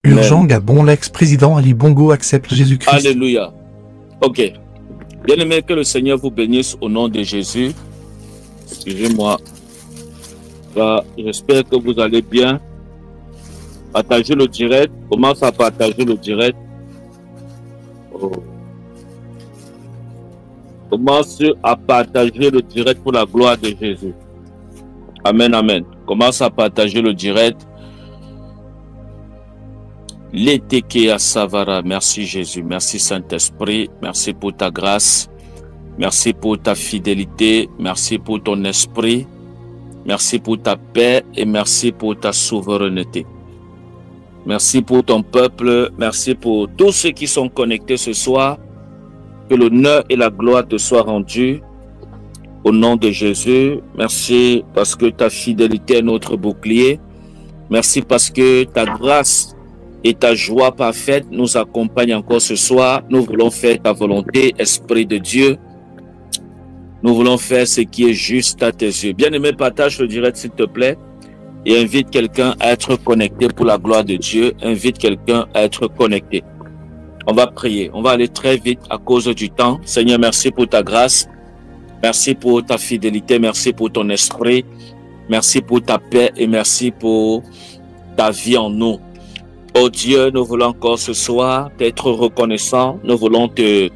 Urgent Amen. Gabon, l'ex-président Ali Bongo accepte Jésus-Christ. Alléluia. Ok. Bien-aimé, que le Seigneur vous bénisse au nom de Jésus. Excusez-moi. J'espère que vous allez bien. Partagez le direct. Commence à partager le direct. Oh. Commence à partager le direct pour la gloire de Jésus. Amen, amen. Commence à partager le direct. L'étéké à Savara. Merci Jésus. Merci Saint-Esprit. Merci pour ta grâce. Merci pour ta fidélité. Merci pour ton esprit. Merci pour ta paix et merci pour ta souveraineté. Merci pour ton peuple. Merci pour tous ceux qui sont connectés ce soir. Que l'honneur et la gloire te soient rendus. Au nom de Jésus. Merci parce que ta fidélité est notre bouclier. Merci parce que ta grâce et ta joie parfaite nous accompagne encore ce soir. Nous voulons faire ta volonté, Esprit de Dieu. Nous voulons faire ce qui est juste à tes yeux. Bien-aimé, partage le direct s'il te plaît et invite quelqu'un à être connecté pour la gloire de Dieu. Invite quelqu'un à être connecté. On va prier. On va aller très vite à cause du temps. Seigneur, merci pour ta grâce. Merci pour ta fidélité. Merci pour ton esprit. Merci pour ta paix et merci pour ta vie en nous. Oh Dieu, nous voulons encore ce soir t'être reconnaissants. Nous voulons te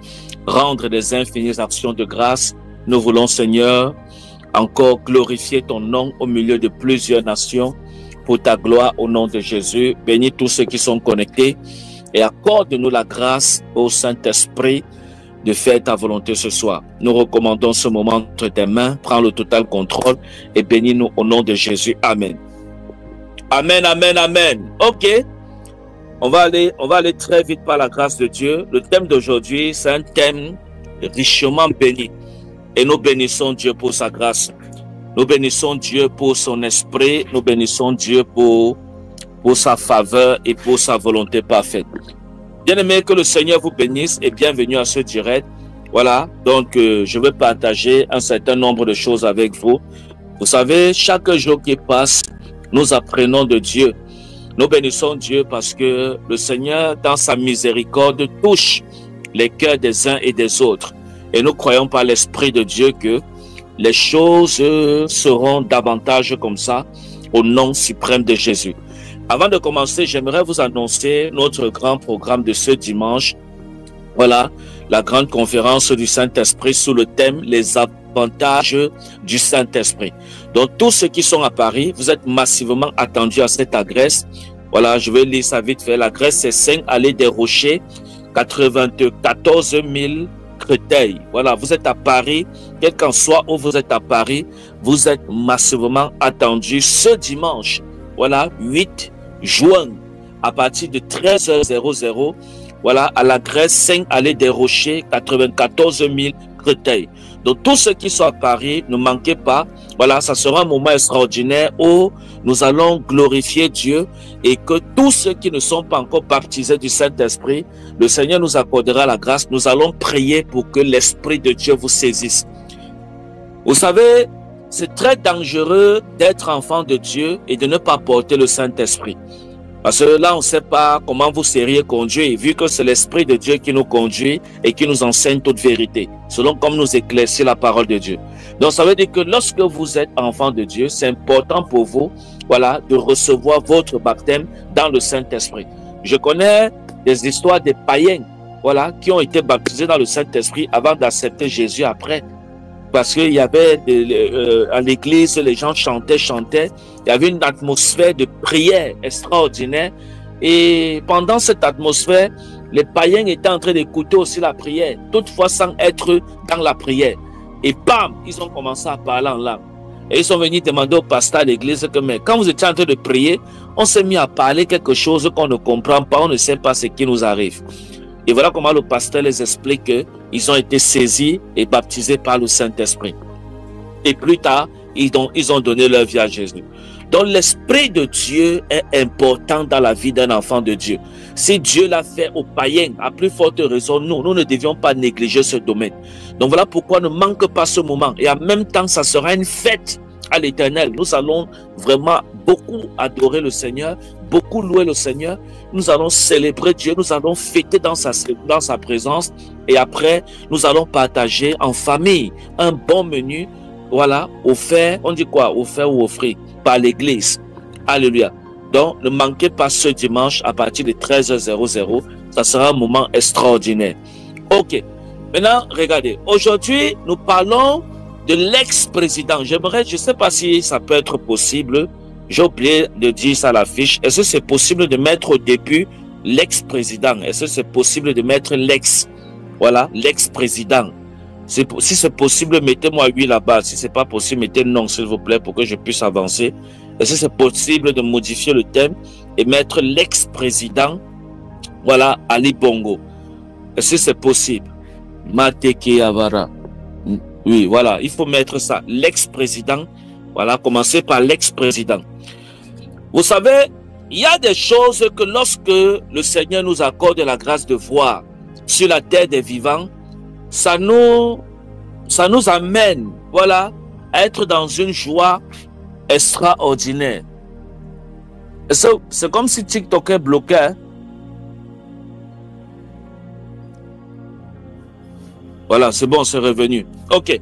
rendre des infinies actions de grâce. Nous voulons, Seigneur, encore glorifier ton nom au milieu de plusieurs nations pour ta gloire au nom de Jésus. Bénis tous ceux qui sont connectés et accorde-nous la grâce au Saint-Esprit de faire ta volonté ce soir. Nous recommandons ce moment entre tes mains. Prends le total contrôle et bénis-nous au nom de Jésus. Amen. Amen, amen, amen. Ok. On va aller très vite par la grâce de Dieu. Le thème d'aujourd'hui, c'est un thème richement béni. Et nous bénissons Dieu pour sa grâce. Nous bénissons Dieu pour son esprit. Nous bénissons Dieu pour sa faveur et pour sa volonté parfaite. Bien-aimés, que le Seigneur vous bénisse et bienvenue à ce direct. Voilà, donc je vais partager un certain nombre de choses avec vous. Vous savez, chaque jour qui passe, nous apprenons de Dieu. Nous bénissons Dieu parce que le Seigneur, dans sa miséricorde, touche les cœurs des uns et des autres. Et nous croyons par l'Esprit de Dieu que les choses seront davantage comme ça au nom suprême de Jésus. Avant de commencer, j'aimerais vous annoncer notre grand programme de ce dimanche. Voilà, la grande conférence du Saint-Esprit sous le thème « Les avantages du Saint-Esprit ». Donc, tous ceux qui sont à Paris, vous êtes massivement attendus à cette adresse. Voilà, je vais lire ça vite fait. L'adresse, c'est 5 Allée des Rochers, 94 000 Créteil. Voilà, vous êtes à Paris. Quel qu'en soit où vous êtes à Paris, vous êtes massivement attendus ce dimanche. Voilà, 8 juin, à partir de 13h00. Voilà, à l'adresse 5 Allée des Rochers, 94 000 Créteil. Donc, tous ceux qui sont à Paris, ne manquez pas. Voilà, ça sera un moment extraordinaire où nous allons glorifier Dieu et que tous ceux qui ne sont pas encore baptisés du Saint-Esprit, le Seigneur nous accordera la grâce. Nous allons prier pour que l'Esprit de Dieu vous saisisse. Vous savez, c'est très dangereux d'être enfant de Dieu et de ne pas porter le Saint-Esprit. Parce que là, on ne sait pas comment vous seriez conduit, vu que c'est l'Esprit de Dieu qui nous conduit et qui nous enseigne toute vérité, selon comme nous éclaircit la parole de Dieu. Donc, ça veut dire que lorsque vous êtes enfant de Dieu, c'est important pour vous, voilà, de recevoir votre baptême dans le Saint-Esprit. Je connais des histoires des païens, voilà, qui ont été baptisés dans le Saint-Esprit avant d'accepter Jésus après. Parce qu'il y avait à l'église, les gens chantaient, il y avait une atmosphère de prière extraordinaire et pendant cette atmosphère, les païens étaient en train d'écouter aussi la prière, toutefois sans être dans la prière. Et bam, ils ont commencé à parler en langue. Et ils sont venus demander au pasteur de l'église que mais quand vous étiez en train de prier, on s'est mis à parler quelque chose qu'on ne comprend pas, on ne sait pas ce qui nous arrive. Et voilà comment le pasteur les explique qu'ils ont été saisis et baptisés par le Saint-Esprit. Et plus tard, ils ont donné leur vie à Jésus. Donc l'Esprit de Dieu est important dans la vie d'un enfant de Dieu. Si Dieu l'a fait aux païens, à plus forte raison, nous ne devions pas négliger ce domaine. Donc voilà pourquoi ne manque pas ce moment. Et en même temps, ça sera une fête à l'Éternel. Nous allons vraiment beaucoup adorer le Seigneur, beaucoup louer le Seigneur. Nous allons célébrer Dieu, nous allons fêter dans sa présence. Et après, nous allons partager en famille un bon menu, voilà, offert, on dit quoi? Offert ou offert par l'Église. Alléluia. Donc, ne manquez pas ce dimanche à partir de 13h00. Ça sera un moment extraordinaire. Ok. Maintenant, regardez. Aujourd'hui, nous parlons de l'ex-président. J'aimerais, je ne sais pas si ça peut être possible. J'ai oublié de dire ça à l'affiche. Est-ce que c'est possible de mettre au début l'ex-président? Est-ce que c'est possible de mettre l'ex? Voilà, l'ex-président. Si c'est possible, mettez-moi oui là-bas. Si ce n'est pas possible, mettez non, s'il vous plaît, pour que je puisse avancer. Est-ce que c'est possible de modifier le thème et mettre l'ex-président, voilà, Ali Bongo? Est-ce que c'est possible? Mateke Avara. Oui, voilà, il faut mettre ça. L'ex-président, voilà, commencer par l'ex-président. Vous savez, il y a des choses que lorsque le Seigneur nous accorde la grâce de voir sur la terre des vivants, ça nous amène, voilà, à être dans une joie extraordinaire. C'est comme si TikTok est bloqué. Hein? Voilà, c'est bon, c'est revenu. Ok.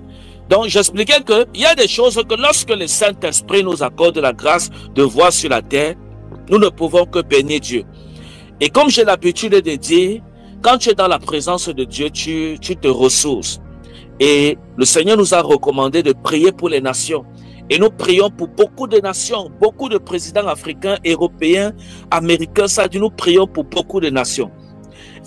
Donc, j'expliquais qu'il y a des choses que lorsque le Saint-Esprit nous accorde la grâce de voir sur la terre, nous ne pouvons que bénir Dieu. Et comme j'ai l'habitude de dire, quand tu es dans la présence de Dieu, tu te ressources. Et le Seigneur nous a recommandé de prier pour les nations. Et nous prions pour beaucoup de nations, beaucoup de présidents africains, européens, américains, ça dit, nous prions pour beaucoup de nations.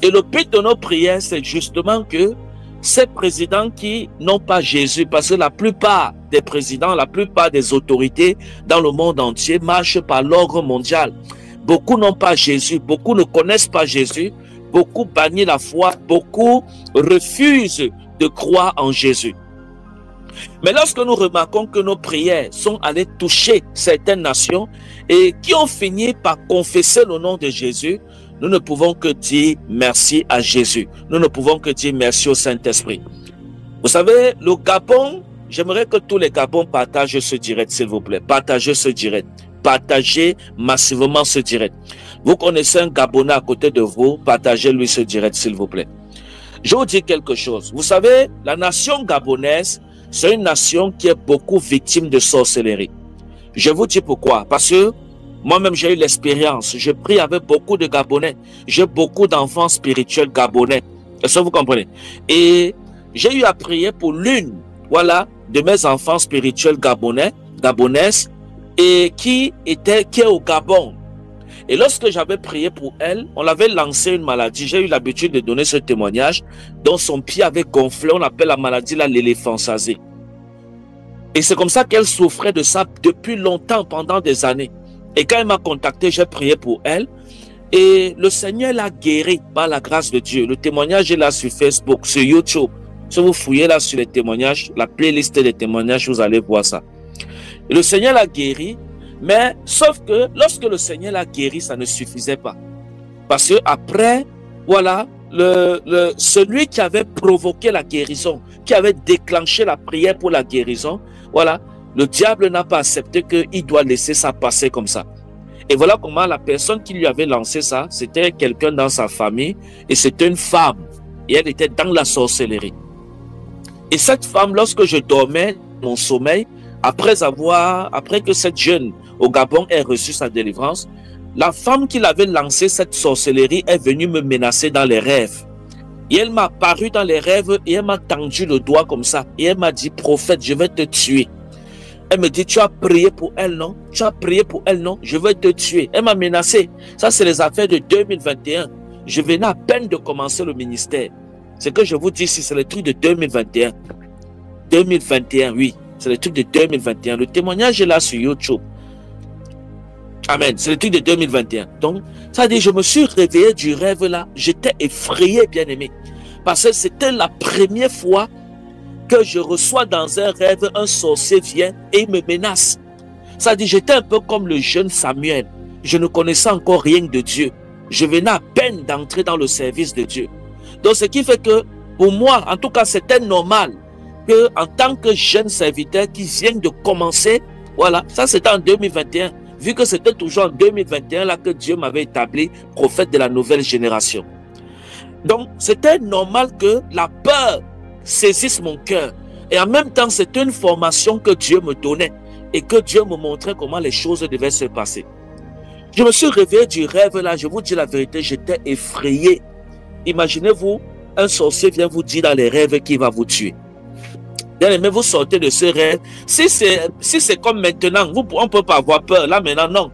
Et le but de nos prières, c'est justement que ces présidents qui n'ont pas Jésus, parce que la plupart des présidents, la plupart des autorités dans le monde entier marchent par l'ordre mondial. Beaucoup n'ont pas Jésus, beaucoup ne connaissent pas Jésus, beaucoup bannissent la foi, beaucoup refusent de croire en Jésus. Mais lorsque nous remarquons que nos prières sont allées toucher certaines nations et qui ont fini par confesser le nom de Jésus, nous ne pouvons que dire merci à Jésus. Nous ne pouvons que dire merci au Saint-Esprit. Vous savez, le Gabon, j'aimerais que tous les Gabons partagent ce direct, s'il vous plaît. Partagez ce direct. Partagez massivement ce direct. Vous connaissez un Gabonais à côté de vous, partagez-lui ce direct, s'il vous plaît. Je vous dis quelque chose. Vous savez, la nation gabonaise, c'est une nation qui est beaucoup victime de sorcellerie. Je vous dis pourquoi. Parce que moi-même, j'ai eu l'expérience. Je prie avec beaucoup de Gabonais. J'ai beaucoup d'enfants spirituels gabonais. Est-ce que vous comprenez? Et j'ai eu à prier pour l'une, voilà, de mes enfants spirituels gabonaises, et qui est au Gabon. Et lorsque j'avais prié pour elle, on l'avait lancé une maladie. J'ai eu l'habitude de donner ce témoignage, dont son pied avait gonflé. On appelle la maladie là l'éléphantiasis. Et c'est comme ça qu'elle souffrait de ça depuis longtemps, pendant des années. Et quand elle m'a contacté, j'ai prié pour elle. Et le Seigneur l'a guérie par la grâce de Dieu. Le témoignage est là sur Facebook, sur YouTube. Si vous fouillez là sur les témoignages, la playlist des témoignages, vous allez voir ça. Et le Seigneur l'a guérie. Mais sauf que lorsque le Seigneur l'a guéri, ça ne suffisait pas. Parce que après, voilà, celui qui avait provoqué la guérison, qui avait déclenché la prière pour la guérison, voilà, le diable n'a pas accepté qu'il doit laisser ça passer comme ça. Et voilà comment la personne qui lui avait lancé ça, c'était quelqu'un dans sa famille et c'était une femme. Et elle était dans la sorcellerie. Et cette femme, lorsque je dormais, mon sommeil, après que cette jeune au Gabon ait reçu sa délivrance, la femme qui l'avait lancé cette sorcellerie est venue me menacer dans les rêves. Et elle m'a apparu dans les rêves et elle m'a tendu le doigt comme ça. Et elle m'a dit, prophète, je vais te tuer. Elle me dit, tu as prié pour elle, non? Tu as prié pour elle, non? Je vais te tuer. Elle m'a menacé. Ça, c'est les affaires de 2021. Je venais à peine de commencer le ministère. Ce que je vous dis ici, c'est le truc de 2021. 2021, oui. C'est le truc de 2021. Le témoignage est là sur YouTube. Amen. C'est le truc de 2021. Donc, ça dit, je me suis réveillé du rêve là. J'étais effrayé, bien aimé. Parce que c'était la première fois que je reçois dans un rêve, un sorcier vient et il me menace. Ça dit, j'étais un peu comme le jeune Samuel. Je ne connaissais encore rien de Dieu. Je venais à peine d'entrer dans le service de Dieu. Donc, ce qui fait que, pour moi, en tout cas, c'était normal que, en tant que jeune serviteur qui vient de commencer Voilà, ça c'était en 2021. Vu que c'était toujours en 2021 là que Dieu m'avait établi prophète de la nouvelle génération. Donc, c'était normal que la peur saisisse mon cœur. Et en même temps, c'était une formation que Dieu me donnait et que Dieu me montrait comment les choses devaient se passer. Je me suis réveillé du rêve là, je vous dis la vérité, j'étais effrayé. Imaginez-vous, un sorcier vient vous dire dans les rêves qu'il va vous tuer. Bien aimé, vous sortez de ce rêve. Si c'est comme maintenant, on ne peut pas avoir peur. Là maintenant, non.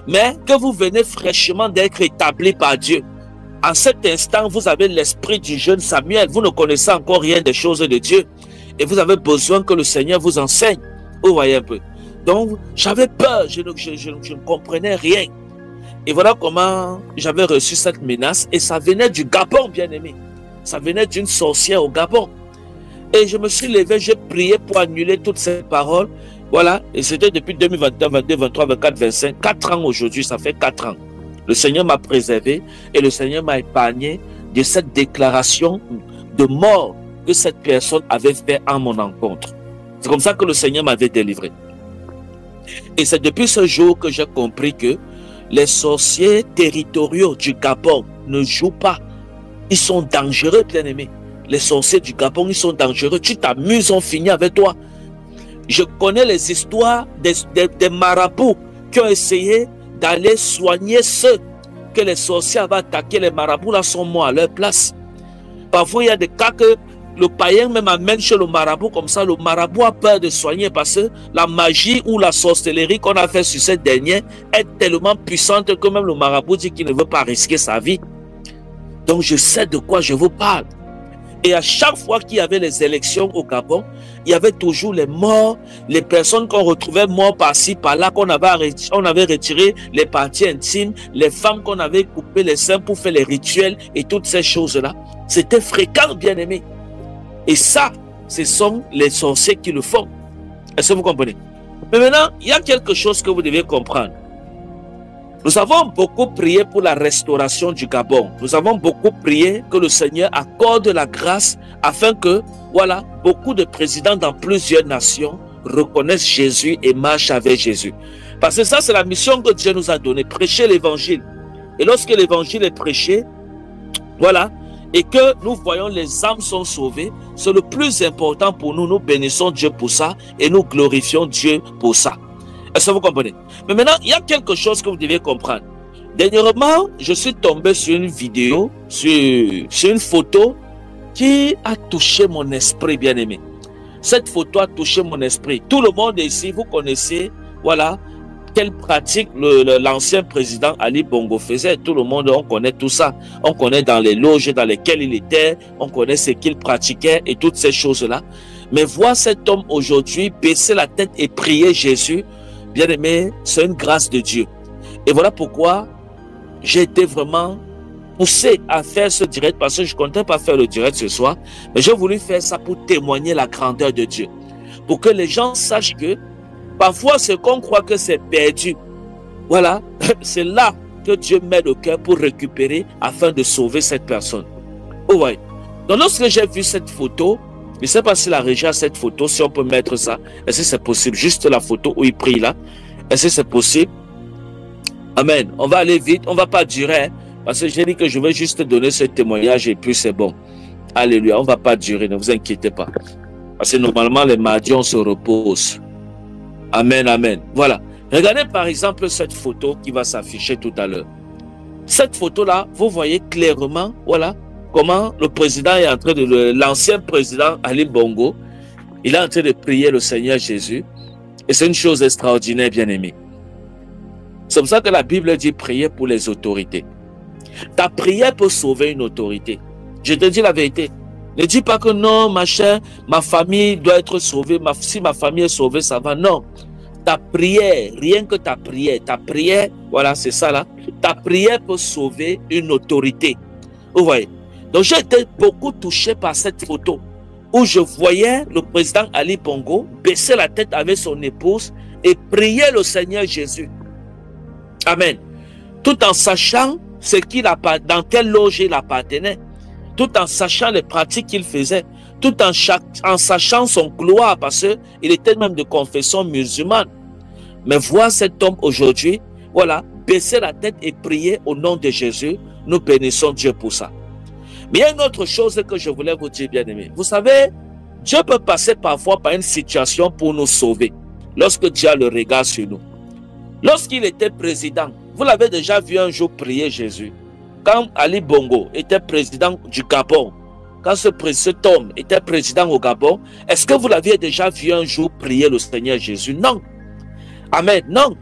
Mais que vous venez fraîchement d'être établi par Dieu. En cet instant, vous avez l'esprit du jeune Samuel. Vous ne connaissez encore rien des choses de Dieu. Et vous avez besoin que le Seigneur vous enseigne. Vous voyez un peu. Donc, j'avais peur. Je ne comprenais rien. Et voilà comment j'avais reçu cette menace. Et ça venait du Gabon, bien aimé. Ça venait d'une sorcière au Gabon. Et je me suis levé, j'ai prié pour annuler toutes ces paroles. Voilà. Et c'était depuis 2021, 2022, 2023, 2024, 2025. 4 ans aujourd'hui, ça fait 4 ans. Le Seigneur m'a préservé et le Seigneur m'a épargné de cette déclaration de mort que cette personne avait fait en mon encontre. C'est comme ça que le Seigneur m'avait délivré. Et c'est depuis ce jour que j'ai compris que les sorciers territoriaux du Gabon ne jouent pas. Ils sont dangereux, bien-aimés. Les sorciers du Gabon, ils sont dangereux. Tu t'amuses, on finit avec toi. Je connais les histoires des marabouts qui ont essayé d'aller soigner ceux que les sorciers avaient attaqués. Les marabouts là sont morts à leur place. Parfois, il y a des cas que le païen même amène chez le marabout comme ça. Le marabout a peur de soigner parce que la magie ou la sorcellerie qu'on a fait sur cette dernière est tellement puissante que même le marabout dit qu'il ne veut pas risquer sa vie. Donc, je sais de quoi je vous parle. Et à chaque fois qu'il y avait les élections au Gabon, il y avait toujours les morts, les personnes qu'on retrouvait morts par-ci, par-là, on avait retiré les parties intimes, les femmes qu'on avait coupé les seins pour faire les rituels et toutes ces choses-là. C'était fréquent, bien aimé. Et ça, ce sont les sorciers qui le font. Est-ce que vous comprenez? Mais maintenant, il y a quelque chose que vous devez comprendre. Nous avons beaucoup prié pour la restauration du Gabon. Nous avons beaucoup prié que le Seigneur accorde la grâce afin que, voilà, beaucoup de présidents dans plusieurs nations reconnaissent Jésus et marchent avec Jésus. Parce que ça, c'est la mission que Dieu nous a donnée, prêcher l'évangile. Et lorsque l'évangile est prêché, voilà, et que nous voyons les âmes sont sauvées, c'est le plus important pour nous. Nous bénissons Dieu pour ça et nous glorifions Dieu pour ça. Est-ce que vous comprenez? Mais maintenant, il y a quelque chose que vous devez comprendre. Dernièrement, je suis tombé sur une vidéo, sur une photo qui a touché mon esprit, bien aimé. Cette photo a touché mon esprit. Tout le monde ici, vous connaissez, voilà, quelle pratique l'ancien président Ali Bongo faisait. Tout le monde, on connaît tout ça. On connaît dans les loges dans lesquelles il était, on connaît ce qu'il pratiquait et toutes ces choses-là. Mais voir cet homme aujourd'hui baisser la tête et prier Jésus, bien aimé, c'est une grâce de Dieu. Et voilà pourquoi j'ai été vraiment poussé à faire ce direct, parce que je ne comptais pas faire le direct ce soir, mais j'ai voulu faire ça pour témoigner la grandeur de Dieu. Pour que les gens sachent que parfois ce qu'on croit que c'est perdu, voilà, c'est là que Dieu met le cœur pour récupérer afin de sauver cette personne. Oh ouais. Donc lorsque j'ai vu cette photo, je ne sais pas si la régie a cette photo, si on peut mettre ça. Est-ce que c'est possible? Juste la photo où il prie là. Est-ce que c'est possible? Amen. On va aller vite. On ne va pas durer. Hein, parce que j'ai dit que je vais juste donner ce témoignage et puis c'est bon. Alléluia. On ne va pas durer. Ne vous inquiétez pas. Parce que normalement, les mardis, on se repose. Amen. Amen. Voilà. Regardez par exemple cette photo qui va s'afficher tout à l'heure. Cette photo-là, vous voyez clairement, voilà, comment le président est en train de... L'ancien président Ali Bongo, il est en train de prier le Seigneur Jésus. Et c'est une chose extraordinaire, bien aimé. C'est comme ça que la Bible dit prier pour les autorités. Ta prière peut sauver une autorité. Je te dis la vérité. Ne dis pas que non, ma chère, ma famille doit être sauvée. Si ma famille est sauvée, ça va. Non. Ta prière, rien que ta prière, voilà, c'est ça là. Ta prière peut sauver une autorité. Vous voyez? Donc j'ai été beaucoup touché par cette photo où je voyais le président Ali Bongo baisser la tête avec son épouse et prier le Seigneur Jésus. Amen. Tout en sachant dans quelle loge il appartenait, tout en sachant les pratiques qu'il faisait, tout en sachant son gloire parce qu'il était même de confession musulmane. Mais voir cet homme aujourd'hui, voilà, baisser la tête et prier au nom de Jésus, nous bénissons Dieu pour ça. Mais il y a une autre chose que je voulais vous dire, bien-aimés. Vous savez, Dieu peut passer parfois par une situation pour nous sauver, lorsque Dieu a le regard sur nous. Lorsqu'il était président, vous l'avez déjà vu un jour prier Jésus. Quand Ali Bongo était président du Gabon, quand cet homme était président au Gabon, est-ce que vous l'aviez déjà vu un jour prier le Seigneur Jésus? Non. Amen, non.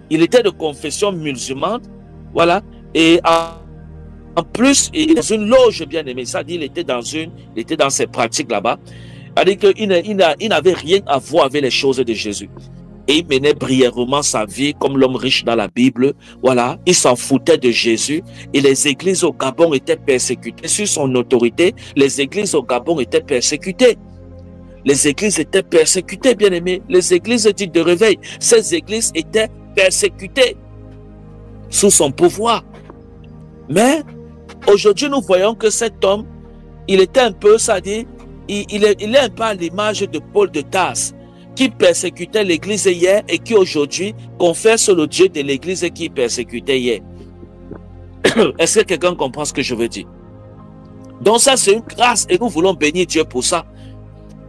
Il était de confession musulmane, voilà, et en plus, il est dans une loge, bien aimé, ça dit, il était dans ses pratiques là-bas, c'est-à-dire qu'il n'avait rien à voir avec les choses de Jésus. Et il menait brièvement sa vie comme l'homme riche dans la Bible. Voilà, il s'en foutait de Jésus. Et les églises au Gabon étaient persécutées. Sur son autorité, les églises au Gabon étaient persécutées. Les églises étaient persécutées, bien aimés. Les églises dites de réveil, ces églises étaient persécutées sous son pouvoir. Mais aujourd'hui, nous voyons que cet homme, il était un peu, ça dit, il est un peu à l'image de Paul de Tarse, qui persécutait l'église hier et qui aujourd'hui confesse le Dieu de l'église qui persécutait hier. Est-ce que quelqu'un comprend ce que je veux dire? Donc ça, c'est une grâce et nous voulons bénir Dieu pour ça.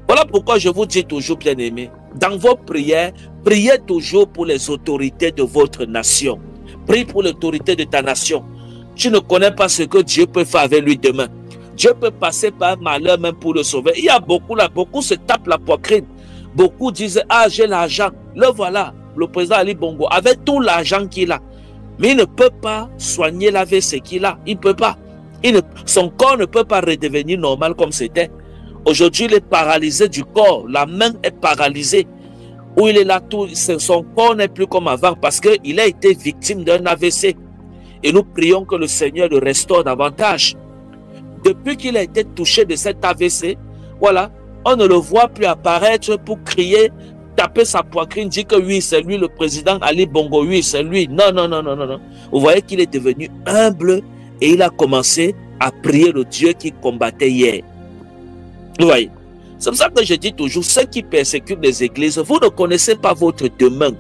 Voilà pourquoi je vous dis toujours, bien aimés, dans vos prières, priez toujours pour les autorités de votre nation. Prie pour l'autorité de ta nation. Tu ne connais pas ce que Dieu peut faire avec lui demain. Dieu peut passer par malheur même pour le sauver. Il y a beaucoup là, beaucoup se tapent la poitrine. Beaucoup disent, ah, j'ai l'argent. Le voilà, le président Ali Bongo, avec tout l'argent qu'il a. Mais il ne peut pas soigner l'AVC qu'il a. Il ne peut pas. Son corps ne peut pas redevenir normal comme c'était. Aujourd'hui, il est paralysé du corps. La main est paralysée. Où il est là, son corps n'est plus comme avant parce qu'il a été victime d'un AVC. Et nous prions que le Seigneur le restaure davantage. Depuis qu'il a été touché de cet AVC, voilà, on ne le voit plus apparaître pour crier, taper sa poitrine, dire que oui, c'est lui le président Ali Bongo, oui, c'est lui. Non, non, non, non, non, non. Vous voyez qu'il est devenu humble et il a commencé à prier le Dieu qui combattait hier. Vous voyez, c'est pour ça que je dis toujours, ceux qui persécutent les églises, vous ne connaissez pas votre demain.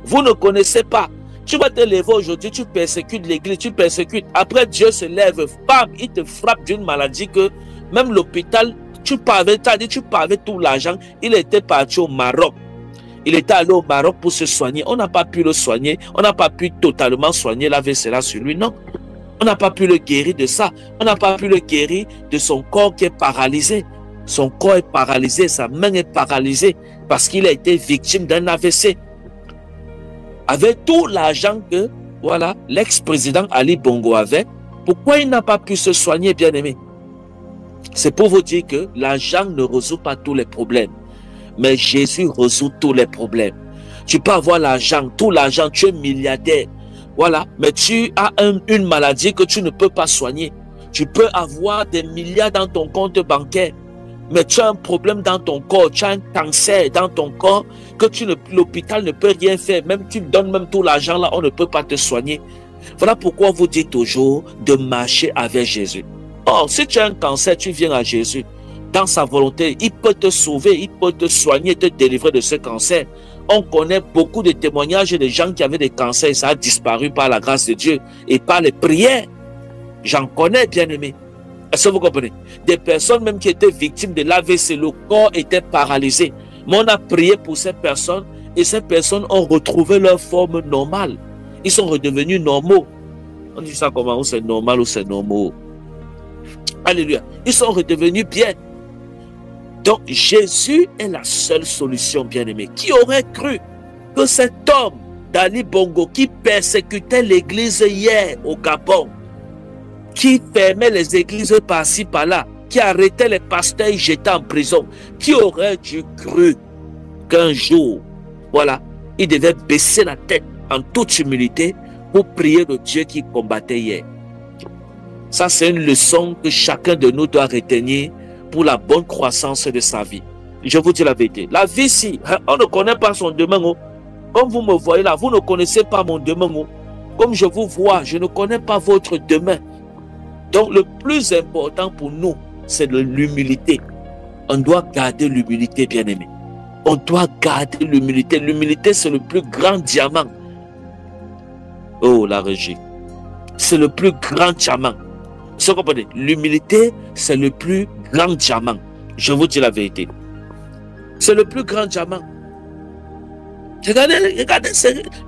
Vous ne connaissez pas. Tu vas te lever aujourd'hui, tu persécutes l'église, tu persécutes. Après, Dieu se lève, bam, il te frappe d'une maladie que même l'hôpital, tu pavais tout l'argent. Il était parti au Maroc. Il était allé au Maroc pour se soigner. On n'a pas pu le soigner. On n'a pas pu totalement soigner l'AVC là sur lui. Non. On n'a pas pu le guérir de ça. On n'a pas pu le guérir de son corps qui est paralysé. Son corps est paralysé, sa main est paralysée parce qu'il a été victime d'un AVC. Avec tout l'argent que voilà, l'ex-président Ali Bongo avait, pourquoi il n'a pas pu se soigner, bien aimé? C'est pour vous dire que l'argent ne résout pas tous les problèmes. Mais Jésus résout tous les problèmes. Tu peux avoir l'argent, tout l'argent, tu es milliardaire. Voilà, mais tu as une maladie que tu ne peux pas soigner. Tu peux avoir des milliards dans ton compte bancaire. Mais tu as un problème dans ton corps, tu as un cancer dans ton corps que l'hôpital ne peut rien faire. Même tu donnes même tout l'argent là, on ne peut pas te soigner. Voilà pourquoi on vous dit toujours de marcher avec Jésus. Or, si tu as un cancer, tu viens à Jésus. Dans sa volonté, il peut te sauver, il peut te soigner, te délivrer de ce cancer. On connaît beaucoup de témoignages de gens qui avaient des cancers et ça a disparu par la grâce de Dieu et par les prières. J'en connais, bien aimé. Est-ce que vous comprenez? Des personnes même qui étaient victimes de l'AVC, le corps était paralysé. Mais on a prié pour ces personnes et ces personnes ont retrouvé leur forme normale. Ils sont redevenus normaux. On dit ça comment? Ou c'est normal ou c'est normaux. Alléluia. Ils sont redevenus bien. Donc Jésus est la seule solution, bien-aimé. Qui aurait cru que cet homme d'Ali Bongo qui persécutait l'église hier au Gabon, qui fermait les églises par-ci, par-là, qui arrêtait les pasteurs et jetait en prison, qui aurait dû cru qu'un jour, voilà, il devait baisser la tête en toute humilité pour prier le Dieu qui combattait hier. Ça, c'est une leçon que chacun de nous doit retenir pour la bonne croissance de sa vie. Je vous dis la vérité. La vie ici, on ne connaît pas son demain. Comme vous me voyez là, vous ne connaissez pas mon demain. Comme je vous vois, je ne connais pas votre demain. Donc, le plus important pour nous, c'est l'humilité. On doit garder l'humilité, bien-aimé. On doit garder l'humilité. L'humilité, c'est le plus grand diamant. Oh, la régie. C'est le plus grand diamant. Vous comprenez? L'humilité, c'est le plus grand diamant. Je vous dis la vérité. C'est le plus grand diamant. Regardez,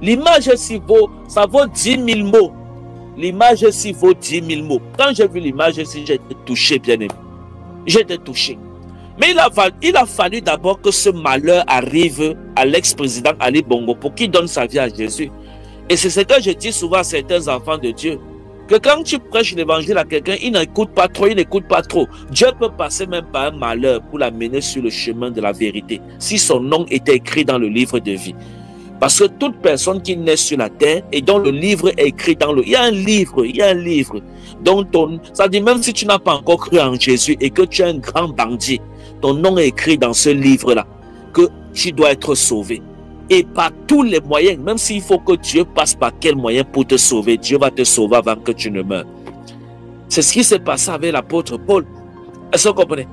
l'image ici ça vaut 10 000 mots. L'image ici vaut 10 000 mots. Quand j'ai vu l'image ici, j'ai été touché, bien aimé. J'ai été touché. Mais il a fallu d'abord que ce malheur arrive à l'ex-président Ali Bongo pour qu'il donne sa vie à Jésus. Et c'est ce que je dis souvent à certains enfants de Dieu. Que quand tu prêches l'évangile à quelqu'un, il n'écoute pas trop, il n'écoute pas trop. Dieu peut passer même par un malheur pour l'amener sur le chemin de la vérité. Si son nom était écrit dans le livre de vie. Parce que toute personne qui naît sur la terre et dont le livre est écrit dans le... Il y a un livre. Donc ça dit même si tu n'as pas encore cru en Jésus et que tu es un grand bandit, ton nom est écrit dans ce livre-là, que tu dois être sauvé. Et par tous les moyens, même s'il faut que Dieu passe par quel moyen pour te sauver, Dieu va te sauver avant que tu ne meurs. C'est ce qui s'est passé avec l'apôtre Paul. Est-ce que vous comprenez?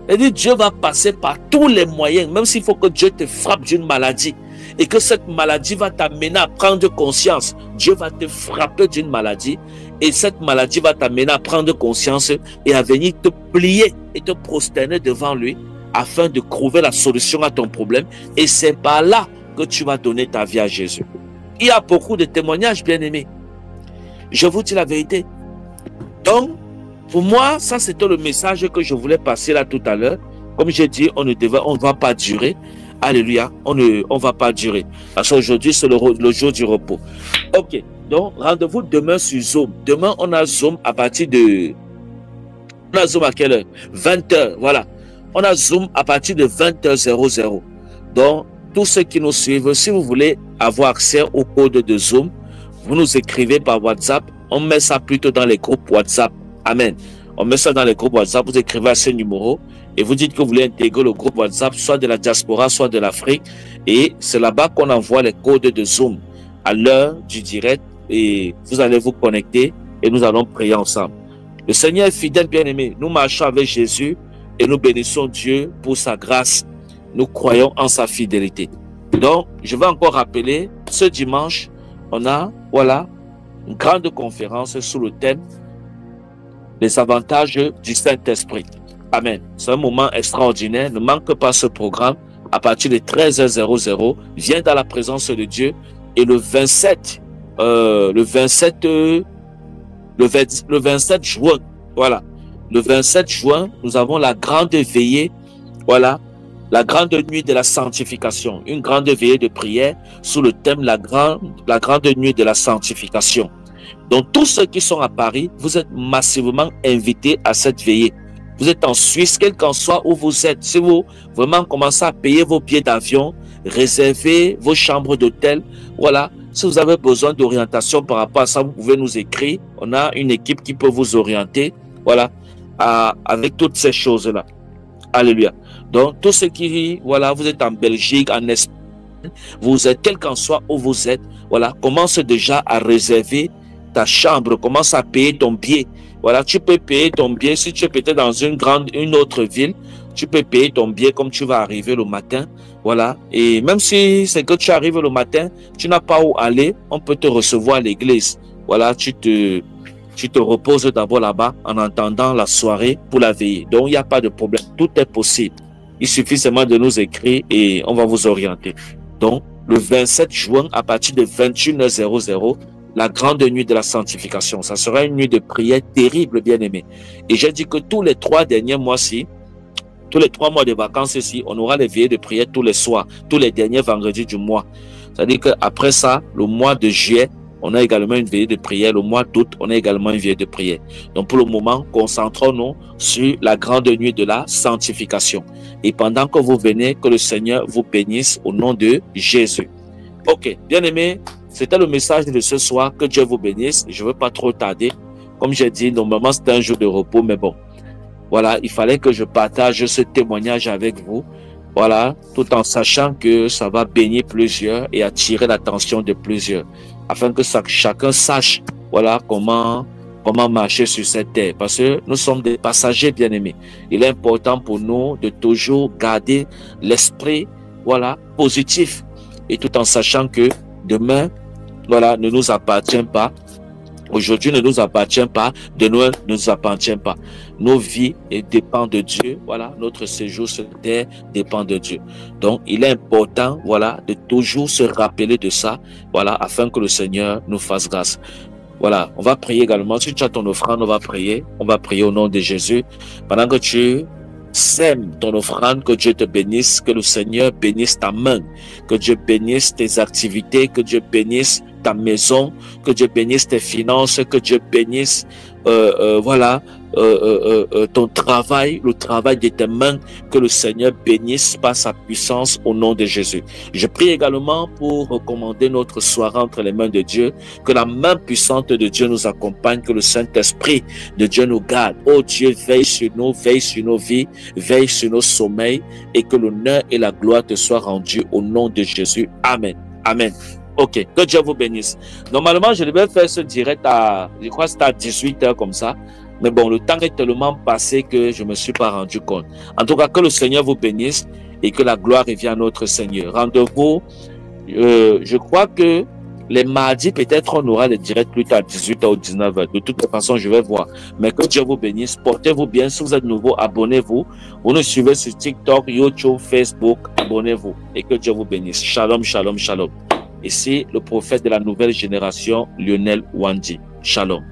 Il dit Dieu va passer par tous les moyens, même s'il faut que Dieu te frappe d'une maladie et que cette maladie va t'amener à prendre conscience. Dieu va te frapper d'une maladie et cette maladie va t'amener à prendre conscience et à venir te plier et te prosterner devant lui afin de trouver la solution à ton problème. Et c'est par là que tu vas donner ta vie à Jésus. Il y a beaucoup de témoignages, bien-aimés. Je vous dis la vérité. Donc, pour moi, ça c'était le message que je voulais passer là tout à l'heure. Comme j'ai dit, on ne va pas durer. Alléluia, on ne va pas durer. Parce qu'aujourd'hui, c'est le jour du repos. Ok, donc rendez-vous demain sur Zoom. Demain, on a Zoom à partir de... On a Zoom à quelle heure? 20h, voilà. On a Zoom à partir de 20h00. Donc, tous ceux qui nous suivent, si vous voulez avoir accès au code de Zoom, vous nous écrivez par WhatsApp. On met ça plutôt dans les groupes WhatsApp. Amen. On met ça dans les groupes WhatsApp. Vous écrivez à ce numéro et vous dites que vous voulez intégrer le groupe WhatsApp, soit de la diaspora, soit de l'Afrique. Et c'est là-bas qu'on envoie les codes de Zoom à l'heure du direct. Et vous allez vous connecter et nous allons prier ensemble. Le Seigneur est fidèle, bien-aimé. Nous marchons avec Jésus et nous bénissons Dieu pour sa grâce. Nous croyons en sa fidélité. Donc, je vais encore rappeler, ce dimanche, on a, voilà, une grande conférence sous le thème les avantages du Saint-Esprit. Amen. C'est un moment extraordinaire. Ne manque pas ce programme. À partir de 13h00, viens dans la présence de Dieu. Et le 27 juin, voilà, le 27 juin, nous avons la grande veillée, voilà, la grande nuit de la sanctification, une grande veillée de prière sous le thème la grande nuit de la sanctification. Donc tous ceux qui sont à Paris, vous êtes massivement invités à cette veillée. Vous êtes en Suisse, quel qu'en soit où vous êtes, si vous vraiment commencez à payer vos billets d'avion, réservez vos chambres d'hôtel, voilà. Si vous avez besoin d'orientation par rapport à ça, vous pouvez nous écrire. On a une équipe qui peut vous orienter, voilà, avec toutes ces choses-là. Alléluia. Donc, tous ceux qui, voilà, vous êtes en Belgique, en Espagne, vous êtes, quel qu'en soit où vous êtes, voilà, commence déjà à réserver ta chambre, commence à payer ton billet. Voilà, tu peux payer ton billet si tu es peut-être dans une autre ville, tu peux payer ton billet comme tu vas arriver le matin, voilà. Et même si c'est que tu arrives le matin, tu n'as pas où aller, on peut te recevoir à l'église. Voilà, tu te reposes d'abord là-bas en attendant la soirée pour la veillée. Donc, il n'y a pas de problème. Tout est possible. Il suffit seulement de nous écrire et on va vous orienter. Donc, le 27 juin, à partir de 21h00, la grande nuit de la sanctification. Ça sera une nuit de prière terrible, bien-aimé. Et j'ai dit que tous les 3 derniers mois-ci, tous les 3 mois de vacances ici, on aura les veillées de prière tous les soirs, tous les derniers vendredis du mois. C'est-à-dire qu'après ça, le mois de juillet, on a également une veillée de prière. Le mois d'août, on a également une veillée de prière. Donc pour le moment, concentrons-nous sur la grande nuit de la sanctification. Et pendant que vous venez, que le Seigneur vous bénisse au nom de Jésus. Ok, bien-aimés, c'était le message de ce soir. Que Dieu vous bénisse. Je ne veux pas trop tarder. Comme j'ai dit, normalement, c'était un jour de repos, mais bon. Voilà, il fallait que je partage ce témoignage avec vous. Voilà, tout en sachant que ça va bénir plusieurs et attirer l'attention de plusieurs. Afin que chacun sache, voilà, comment marcher sur cette terre. Parce que nous sommes des passagers bien-aimés. Il est important pour nous de toujours garder l'esprit voilà, positif. Et tout en sachant que demain, voilà, ne nous appartient pas. Aujourd'hui ne nous appartient pas, demain ne nous appartient pas. Nos vies dépendent de Dieu, voilà, notre séjour sur terre dépend de Dieu. Donc, il est important, voilà, de toujours se rappeler de ça, voilà, afin que le Seigneur nous fasse grâce. Voilà, on va prier également. Si tu as ton offrande, on va prier au nom de Jésus. Pendant que tu sème ton offrande, que Dieu te bénisse, que le Seigneur bénisse ta main, que Dieu bénisse tes activités, que Dieu bénisse ta maison, que Dieu bénisse tes finances, que Dieu bénisse voilà, ton travail, le travail de tes mains, que le Seigneur bénisse par sa puissance au nom de Jésus. Je prie également pour recommander notre soirée entre les mains de Dieu, que la main puissante de Dieu nous accompagne, que le Saint-Esprit de Dieu nous garde. Oh Dieu, veille sur nous, veille sur nos vies, veille sur nos sommeils, et que l'honneur et la gloire te soient rendus au nom de Jésus. Amen. Amen. Ok, que Dieu vous bénisse. Normalement, je devais faire ce direct à, je crois que c'était à 18h comme ça. Mais bon, le temps est tellement passé que je ne me suis pas rendu compte. En tout cas, que le Seigneur vous bénisse et que la gloire revienne à notre Seigneur. Rendez-vous, je crois que les mardis, peut-être on aura le direct plus tard à 18h ou 19h. De toute façon, je vais voir. Mais que Dieu vous bénisse. Portez-vous bien. Si vous êtes nouveau, abonnez-vous. Vous nous suivez sur TikTok, YouTube, Facebook. Abonnez-vous. Et que Dieu vous bénisse. Shalom, shalom, shalom. Ici, le prophète de la nouvelle génération, Lionel Wandi. Shalom.